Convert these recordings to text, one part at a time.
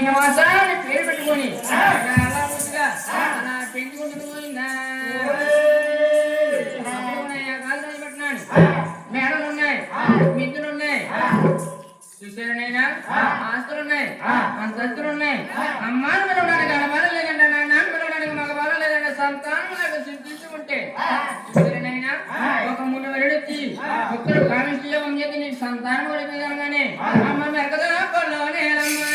శ్రీనివాస అని పేరు పెట్టుకొని అలా ముందుగా అలా పెంచుకుంటూ పోయిందా కాలు పెట్టినాడు మేడలు ఉన్నాయి మిద్దులు ఉన్నాయి చూసారనైనా ఆస్తులున్నాయి అంతస్తులు ఉన్నాయి అమ్మాను పిలవడానికి ఆడబాల లేదంటే నాన్న పిలవడానికి మగ బాల లేదంటే సంతానం నాకు సిద్ధించుకుంటే చూసారనైనా ఒక ముందు వెరడొచ్చి ఒక్కడు కామించం చేతి నీకు సంతానం పడిపోయాగానే అమ్మ మెరకదా పల్లోనే అమ్మా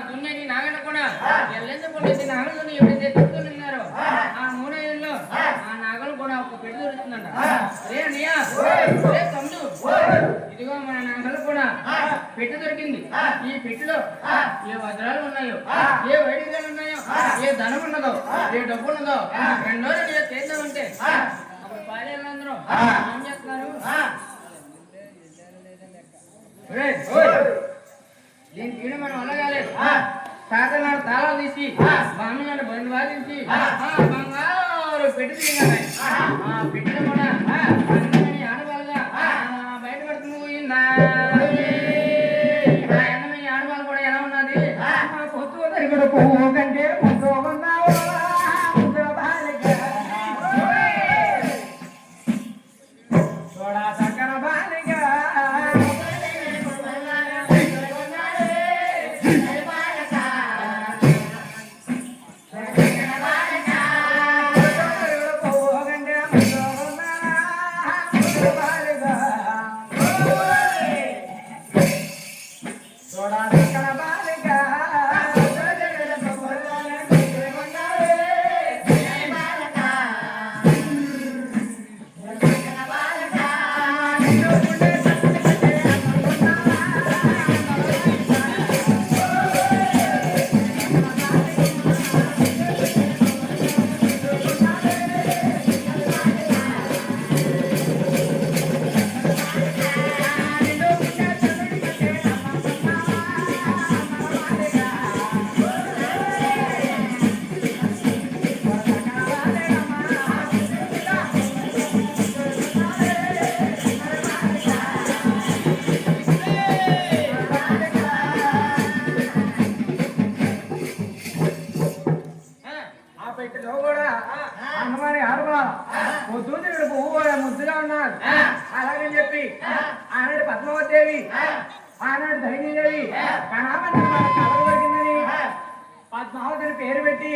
దున్నని నాగన్న కూడా ఎల్లెందుకుంటే నాగలు ఎవరైతే చెప్తున్నారో ఆ మూడేళ్ళలో ఆ నాగలు కూడా ఒక పెట్టి దొరుకుతుందంట రే అన్నయ్య రే తమ్ముడు ఇదిగో మన నాగలు కూడా పెట్టి దొరికింది ఈ పెట్టిలో ఏ వజ్రాలు ఉన్నాయో ఏ వైడికలు ఉన్నాయో ఏ ధనం ఉన్నదో ఏ డబ్బు ఉన్నదో రెండో రెండు చేద్దామంటే అప్పుడు పాలేళ్ళందరూ ఏం చేస్తున్నారు దీన్ని తీయడం మనం అల్లగాలేదు తాతనాడు తాళాలు తీసి బామ్మనాడు బండి వాదించి బంగారు పెట్టి తిరిగాయి ఆ పెట్టిన కూడా అన్నమని ఆడవాళ్ళగా బయట పడుతుంది పోయిందా అన్నమని ఆడవాళ్ళు కూడా ఎలా ఉన్నది పొత్తు దగ్గర పువ్వు కంటే ముద్దు చూడా చక్కన బాలిగా ముద్దుగా ఉన్నారు అలాగని చెప్పి ఆనాడు పద్మావతిదేవి ఆనాడు ధైర్యదేవి కళ దొరికిందని పద్మావతిని పేరు పెట్టి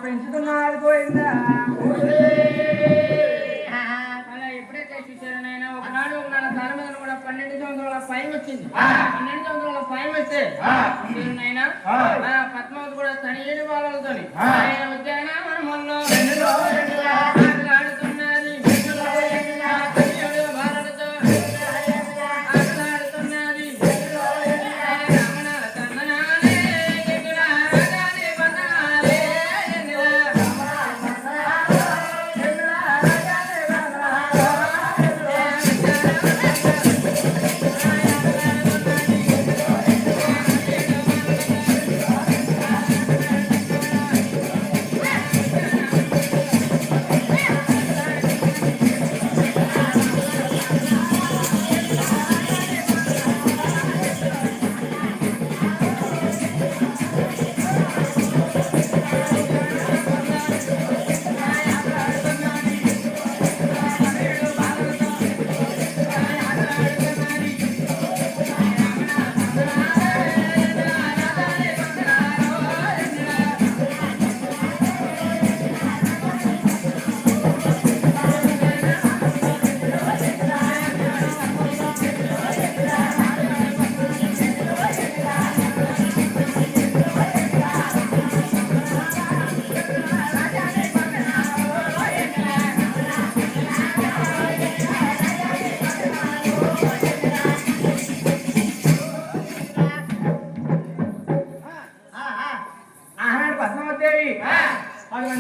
పెంచుతున్నారు పోయిందా అలా ఎప్పుడైతే చూసారనైనా ఒకనాడు తల మీద కూడా 12 సంవత్సరాల పైన వచ్చింది 12 సంవత్సరాల పైన వస్తే నైనా పద్మావతి కూడా తన 7 బాలలతో వచ్చాయన మనలో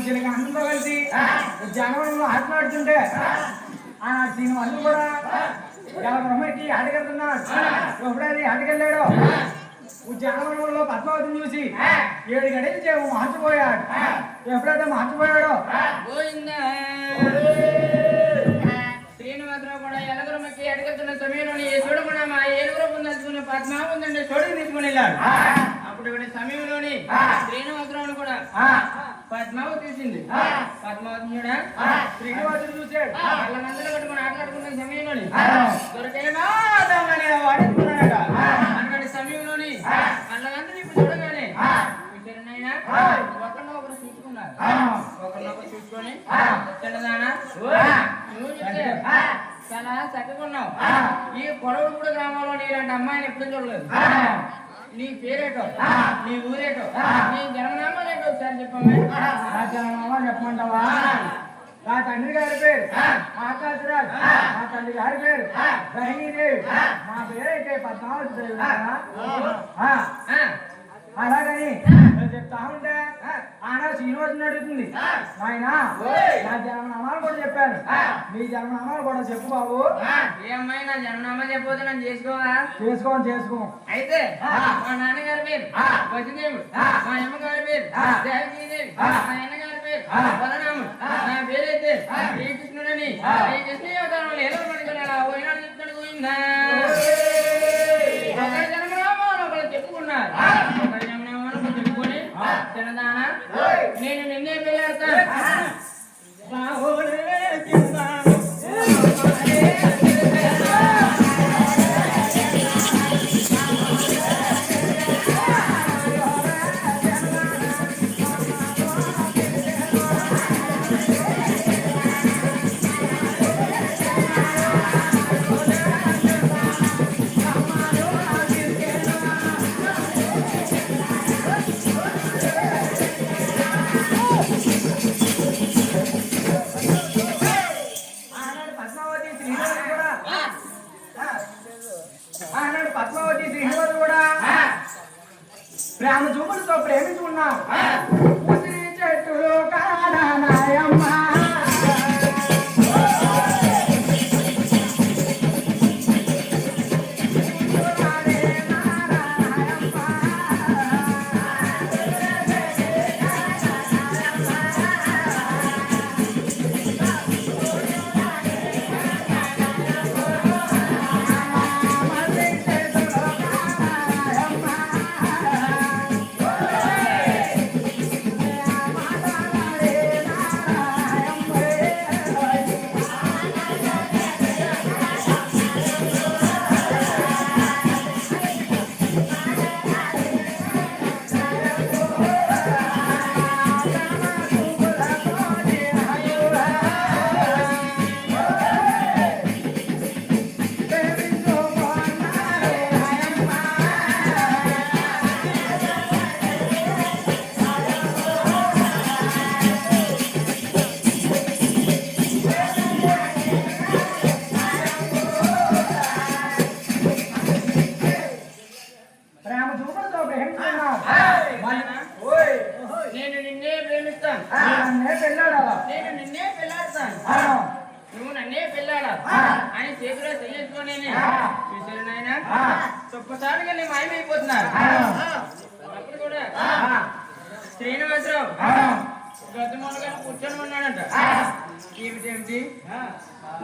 శిష్యులకి అందరూ కలిసి జనంలో ఆటలాడుతుంటే ఆనాడు దీని వల్ల కూడా బ్రహ్మకి ఆటకెళ్తున్నాడు. ఎప్పుడైతే ఆటకెళ్ళాడో ఉద్యానవనంలో పద్మావతిని చూసి 7 గడియలు చేవు మార్చిపోయాడు. ఎప్పుడైతే మార్చిపోయాడో శ్రీనివాసరావు కూడా ఎలగరమ్మకి అడగలుతున్న సమయంలో చూడకుండా మా ఏడుగురు పొందాల్సుకున్న పద్మావతి ఉందండి చోటుకి తీసుకుని వెళ్ళాడు. అప్పుడు ఇక్కడ సమయంలోని శ్రీనివాసరావుని కూడా పద్మావతి చూసింది. పద్మావతి చూడా శ్రీనివాసుడు చూశాడు. వాళ్ళందరూ కట్టుకుని ఆటలాడుకున్న సమయంలోని దొరికేమో వాడుకున్నాడట. అన్నటి సమయంలోని వాళ్ళందరూ ఇప్పుడు చూడగానే చూసారనైనా ఒకరినొకరు చూసుకున్నారు. ఒకరినొకరు చూసుకొని చిన్నదానా నువ్వు చూస్తే చాలా చక్కగా ఉన్నావు. ఈ కొడవలపూడి గ్రామంలో ఇలాంటి అమ్మాయిని ఎప్పుడు చూడలేదు. నీ పేరేటో, నీ ఊరేటో, నీ జన్మనామాలు ఏంటో ఒకసారి చెప్పమ్మా. నా జన్మనామా చెప్పమంటావా? నా తండ్రి గారి పేరు ఆకాశరాజ్, మా తల్లి గారి పేరు రహిణీదేవి, మా పేరైతే పద్మావతి దేవి. అలాగని చెప్తా ఉంటే ఆనాడు శ్రీనివాసుని అడుగుతుంది, ఆయన నా జన్మనామాలు కూడా చెప్పాను, నీ జన్మనామాలు కూడా చెప్పు బాబు. ఏ అమ్మాయి నా జన్మనామా చెప్పబోతే నన్ను చేసుకోవా? చేసుకో. అయితే మా నాన్నగారి పేరు వసుదేవుడు, మా అమ్మగారి పేరు దేవకీదేవి, మా అన్నగారి పేరు బలరాముడు, నా పేరైతే శ్రీకృష్ణుడని. శ్రీకృష్ణ అవతారంలో ఎలా పడుకున్నాడు పోయినాడు చెప్తాడు పోయిందా. ఒకరి జన్మనామాలు ఒకరు చెప్పుకున్నారు. ఒకరి జన్మనామాలు చెప్పుకొని చిన్నదానా నేను నిన్నే పెళ్ళాడతాను. పద్మావతి శ్రీనివాసు కూడా ప్రేమ చూపులతో ప్రేమించుకున్నాం. చెట్టులో కానాయమ్మ నేను నిన్నే ప్రేమిస్తాను. నేను నిన్నే పెళ్ళాడతాను. నువ్వు నన్నే పెళ్ళాడా అని చేతిలో చెయ్యేసుకొని చూసారు నాయన ఒక్కసారిగా నేను మాయమైపోతున్నారు. అప్పుడు కూడా శ్రీనివాసరావు గద్దమూలగా కూర్చొని ఉన్నాడంట. ఏమిటేమిటి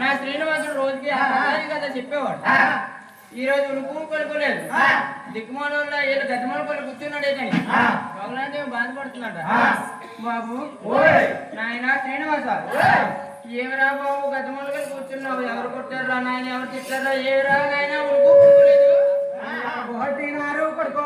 నా శ్రీనివాసుడు రోజుకి కదా చెప్పేవాడు. ఈ రోజు ఉడుకు కొనుక్కోలేదు. దిక్కుమాల ఏళ్ళు గద్దమూల కొలు కూర్చున్నాడే కానీ ఒకలాంటి బాధపడుతున్నాడ. బాబు నాయన శ్రీనివాస ఏమిరా బాబు గద్దమూలగా కూర్చున్నావు? ఎవరు కొట్టారా నాయన? ఎవరు తిట్టారా? ఏమిరా నాయన ఉడుకు కొనుక్కోలేదు? కొడుకో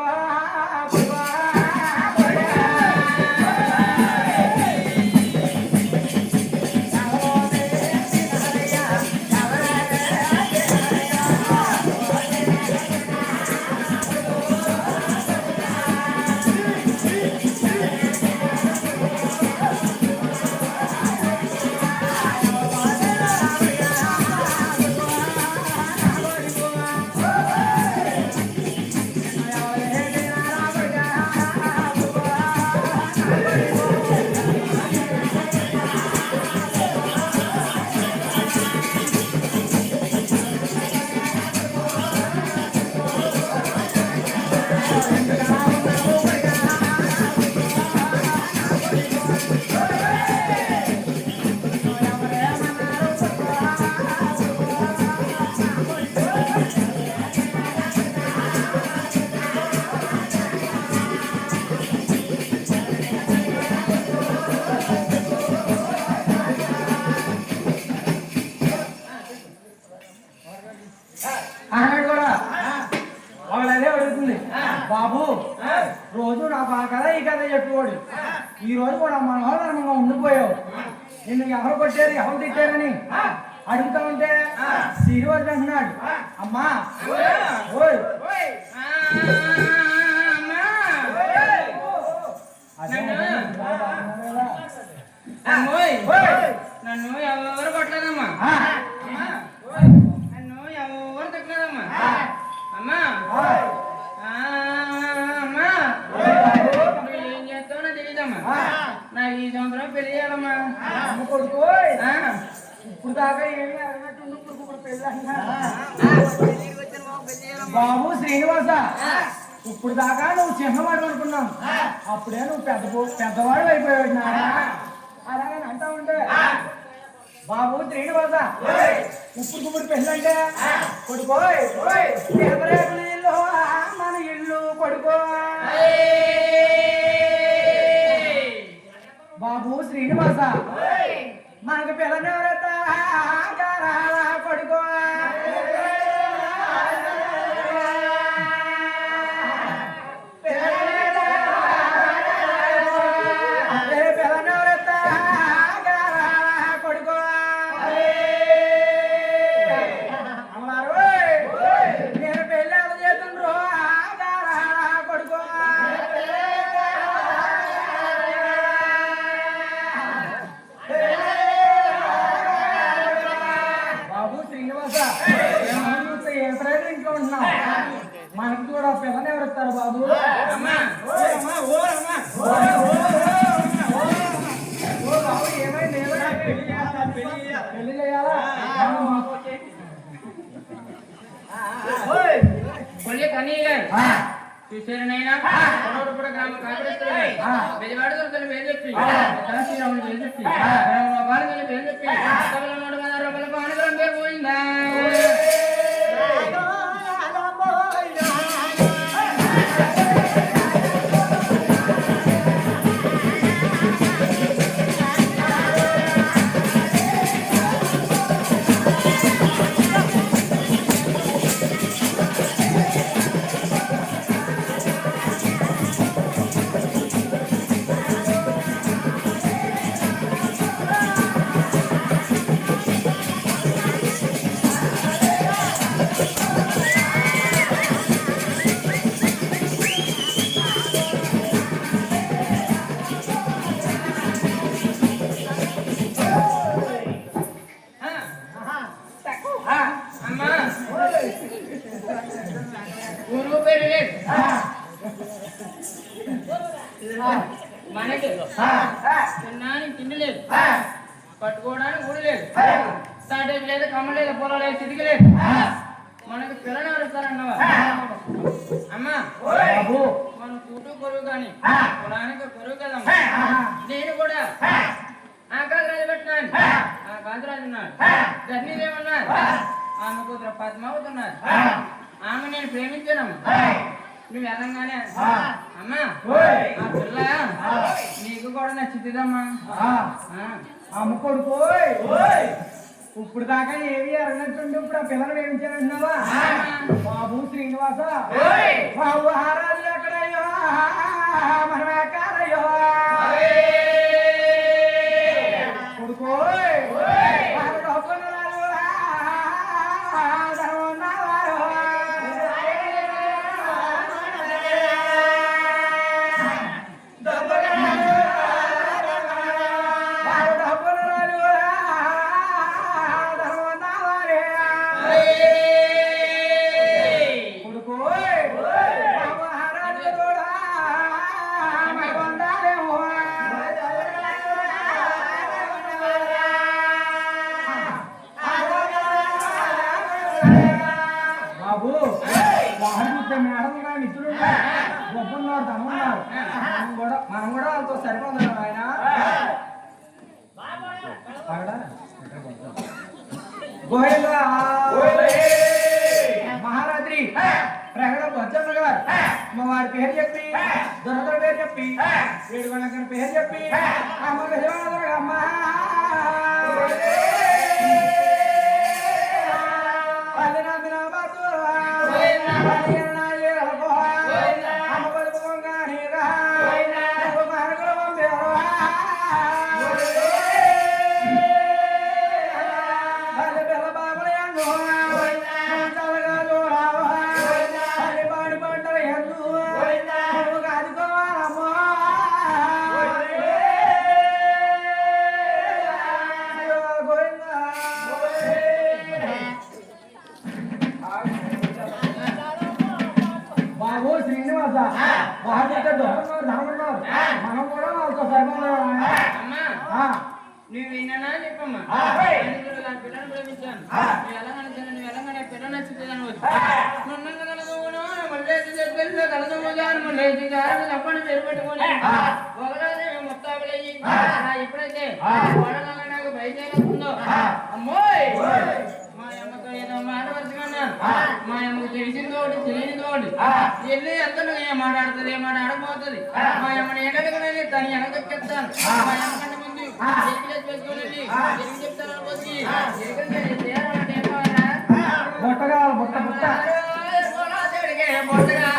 ఈ రోజు కూడా మనోహరంగా ఉండిపోయావు. నిన్ను ఎవరు కొట్టారు, ఎవరు తిట్టారని అడుగుతా ఉంటే శ్రీనివాస్ అంటున్నాడు, అమ్మా ఓయ్ నన్ను ఎవరు కొట్టలేదమ్మా, నన్ను ఎవరు తిట్టలేదమ్మా. అమ్మా అమ్మా ఏం చేస్తావో నాకు తెలియదమ్మా. నాకు ఈ సంవత్సరం పెళ్లి చేయాలమ్మా. అమ్మ కొడుకు ఇప్పుడు దాకా ఏమి అరగట్టు ఇప్పుడు పెళ్ళి బాబు శ్రీనివాస, ఇప్పుడు దాకా నువ్వు చిన్నవాడు అనుకున్నాం, అప్పుడే నువ్వు పెద్దవాడు అయిపోయాడు నాన్న. అలాగని అంటా ఉంటే బాబు శ్రీనివాస ఇప్పుడు పెళ్ళంటే కొడుకోయ్ ఇల్లు మన ఇల్లు కొడుకో. బాబు శ్రీనివాస మనకు పిల్లనెవరతా కొడుకో. మనకు కూడా పిల్లని ఎవరు ఇస్తారు బాబు? ఏమైంది పెళ్లి చేయాలా? చూసారనైనా గ్రామ కాపరేశ్వరి బెజవాడ దొరకలు పేరు చెప్పి శ్రీరాములు పేరు చెప్పి బాలకలు పేరు చెప్పి రూపాయల పానగరం పేరు పోయిందా. మనకి తినడానికి తిండి లేదు, కట్టుకోవడానికి గుడి లేదు, సాటేజ్ లేదు, కమ్మ లేదు, పొలం లేదు, స్థితికి లేదు. మనకు పిల్లని ఎవరు ఇస్తారన్నవా? అమ్మా మన కూటు కొరువు కానీ పొలానికి కొరువు కదమ్మా. నేను కూడా ఆకాశరాజు పెట్టినాను, ఆకాశరాజు ఉన్నాడు, ధర్నీదేమన్నాడు, ఆమె కూతురు పద్మావతున్నారు. ఆమె నేను ప్రేమించానమ్మా. నువ్వు వెళ్ళంగానే అమ్మా ఆ పిల్ల నీకు కూడా నచ్చుతుందమ్మా. అమ్మ కొడుకు ఇప్పుడు దాకా ఏమి అరగట్టుండి ఇప్పుడు ఆ పిల్లలు ప్రేమించానంటున్నావా? బాబు శ్రీనివాస బాబు హారాలు ఎక్కడయ్యో మనం ఎక్కాలయ్యో కొడుకు మేడంగా మిత్రులు గొప్పన్నారు తమ్మున్నారు. మనం కూడా వాళ్ళతో సరిపోతున్నాం. ఆయన గోవిందా మహారాత్రి ప్రగడ బొజ్జమ్మ గారు మా వారి పేరు చెప్పి దొరకల పేరు చెప్పి ఏడుగొండ పేరు చెప్పి అమ్మ అమ్మ నువ్వు విన్నానా చెప్పమ్మా పిల్లని ప్రేమించాను నువ్వు ఎలాగనే పిల్ల నచ్చుతుంది అనవచ్చు నున్నగా కలదోను మళ్ళీ చెప్పేసి కలదోగాను మళ్ళీ చెప్పండి పేరు పెట్టుకొని ఒకరోజు మొత్తాబులయ్యి ఎప్పుడైతే కోడలలో నాకు బయలుదేరుతుందో అమ్మోయ్ మా అమ్మతో ఏదో మాట వరుసకున్నాను మా అమ్మకు తెలిసింది ఒకటి తెలియనిది ఒకటి వెళ్ళి అందరూ ఏం మాట్లాడుతుంది ఏం మాట్లాడకపోతుంది మా అమ్మని ఎక్కడికి తను వెనకెత్తాను మా అమ్మ కంటే ముందు వేసుకొని వెళ్ళి ఎరికి చెప్తాను అనుకోవచ్చు బొట్టగా బొట్ట బొట్ట బొట్టగా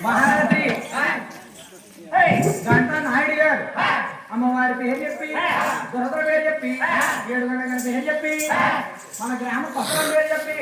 మహారథి గంటా నాయుడు గారు అమ్మవారి పేరు చెప్పి దురదల పేరు చెప్పి 7 గంటల పేరు చెప్పి మన గ్రామ పక్కన పేరు చెప్పి